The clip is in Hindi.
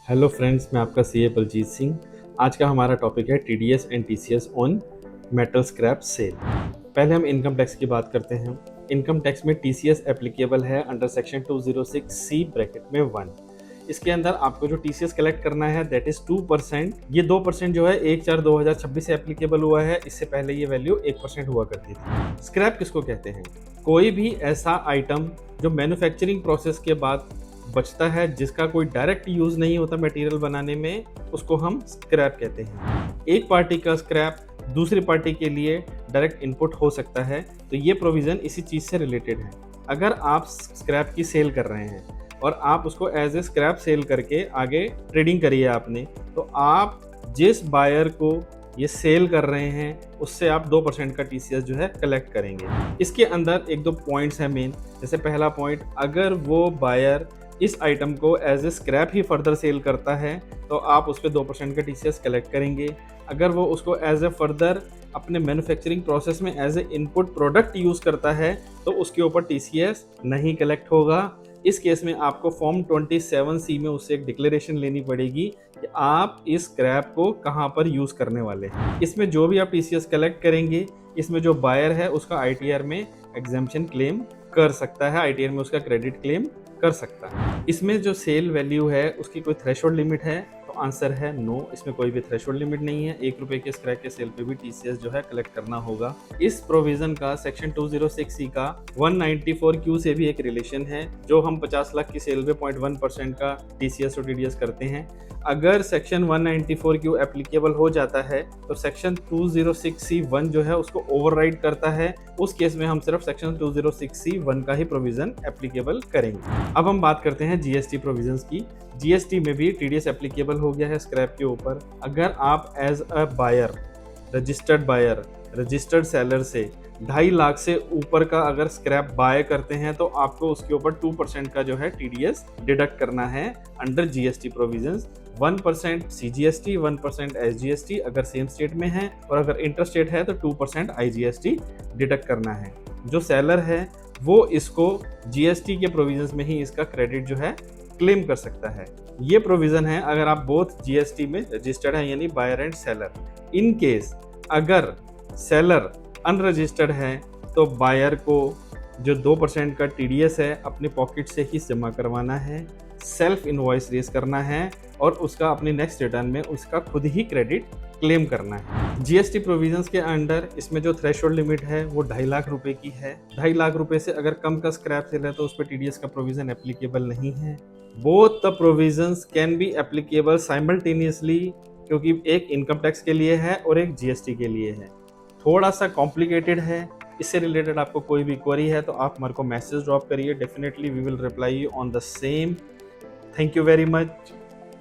हेलो फ्रेंड्स, मैं आपका सीए बलजीत सिंह। आज का हमारा टॉपिक है TDS and TCS on metal scrap sale. पहले हम इनकम टैक्स की बात करते हैं। इनकम टैक्स में टीसीएस एप्लीकेबल है अंडर सेक्शन 206 सी ब्रैकेट में 1। इसके अंदर आपको जो टीसीएस कलेक्ट करना है दैट इज 2%। ये 2% जो है 1/4/2026 से एप्लीकेबल हुआ है। इससे पहले ये वैल्यू 1% हुआ करती थी। स्क्रैप किसको कहते हैं? कोई भी ऐसा आइटम जो मैन्युफैक्चरिंग प्रोसेस के बाद बचता है, जिसका कोई डायरेक्ट यूज नहीं होता मटेरियल बनाने में, उसको हम स्क्रैप कहते हैं। एक पार्टी का स्क्रैप दूसरी पार्टी के लिए डायरेक्ट इनपुट हो सकता है, तो ये प्रोविजन इसी चीज से रिलेटेड है। अगर आप स्क्रैप की सेल कर रहे हैं और आप उसको एज ए स्क्रैप सेल करके आगे ट्रेडिंग करिए आपने, तो आप जिस बायर को ये सेल कर रहे हैं उससे आप 2% का टीसीएस जो है कलेक्ट करेंगे। इसके अंदर एक दो पॉइंट्स हैं मेन। जैसे पहला पॉइंट, अगर वो बायर इस आइटम को एज ए स्क्रैप ही फर्दर सेल करता है तो आप उस पर 2% का टीसीएस कलेक्ट करेंगे। अगर वो उसको एज ए फर्दर अपने मैन्युफैक्चरिंग प्रोसेस में as a input product use करता है तो उसके ऊपर टीसीएस नहीं कलेक्ट होगा। इस केस में आपको फॉर्म 27C में उससे एक डिक्लेरेशन लेनी पड़ेगी कि आप इस स्क्रैप को कहाँ पर यूज़ करने वाले हैं। इसमें जो भी आप टीसीएस कलेक्ट करेंगे, इसमें जो बायर है उसका आईटीआर में एग्जेम्पशन क्लेम कर सकता है, आईटीआर में उसका क्रेडिट क्लेम कर सकता है। इसमें जो सेल वैल्यू है उसकी कोई थ्रेशोल्ड लिमिट है? तो आंसर है नो, इसमें कोई भी थ्रेशोल्ड लिमिट नहीं है। 1 रुपए के स्क्रैप के सेल पे भी टीसीएस जो है कलेक्ट करना होगा। इस प्रोविजन का सेक्शन 206C का 194Q से भी एक रिलेशन है, जो हम 50 लाख की सेल पे 0.1% का टीसीएस और टीडीएस करते हैं। अगर सेक्शन 194Q एप्लीकेबल हो जाता है तो सेक्शन 206C1 जो है उसको ओवरराइड करता है। उस केस में हम सिर्फ सेक्शन 206C1 का ही प्रोविजन एप्लीकेबल करेंगे। अब हम बात करते हैं जीएसटी प्रोविजंस की। जीएसटी में भी टीडीएस एप्लीकेबल हो गया है स्क्रैप के ऊपर। अगर आप as a buyer, registered seller से 2.5 लाख से ऊपर का अगर स्क्रैप बाय करते हैं तो आपको उसके ऊपर 2% का जो है टीडीएस डिडक्ट करना है under GST provisions. 1% CGST, 1% SGST अगर सेम स्टेट में है, और अगर इंटर स्टेट है तो 2% आईजीएसटी डिडक्ट करना है। जो सेलर है वो इसको जीएसटी के प्रोविजंस में ही इसका क्रेडिट जो है क्लेम कर सकता है। ये प्रोविजन है अगर आप बोथ जीएसटी में रजिस्टर्ड है, यानी buyer and seller. In case अगर सेलर अनरजिस्टर्ड है तो बायर को जो 2% का टीडीएस है अपने पॉकेट से ही जमा करवाना है, सेल्फ इनवॉइस रेज करना है और उसका अपने नेक्स्ट रिटर्न में उसका खुद ही क्रेडिट क्लेम करना है। जीएसटी प्रोविजंस के अंडर इसमें जो थ्रेशोल्ड लिमिट है वो 2.5 लाख रुपए की है। 2.5 लाख रुपए से अगर कम का स्क्रैप सेल है तो उस पर टीडीएस का प्रोविजन एप्लीकेबल नहीं है। Both the provisions can be applicable simultaneously, क्योंकि एक इनकम टैक्स के लिए है और एक जीएसटी के लिए है। थोड़ा सा कॉम्प्लिकेटेड है। इससे रिलेटेड आपको कोई भी क्वेरी है तो आप मेरे को मैसेज ड्रॉप करिए, definitely we will reply you on the same. Thank you very much.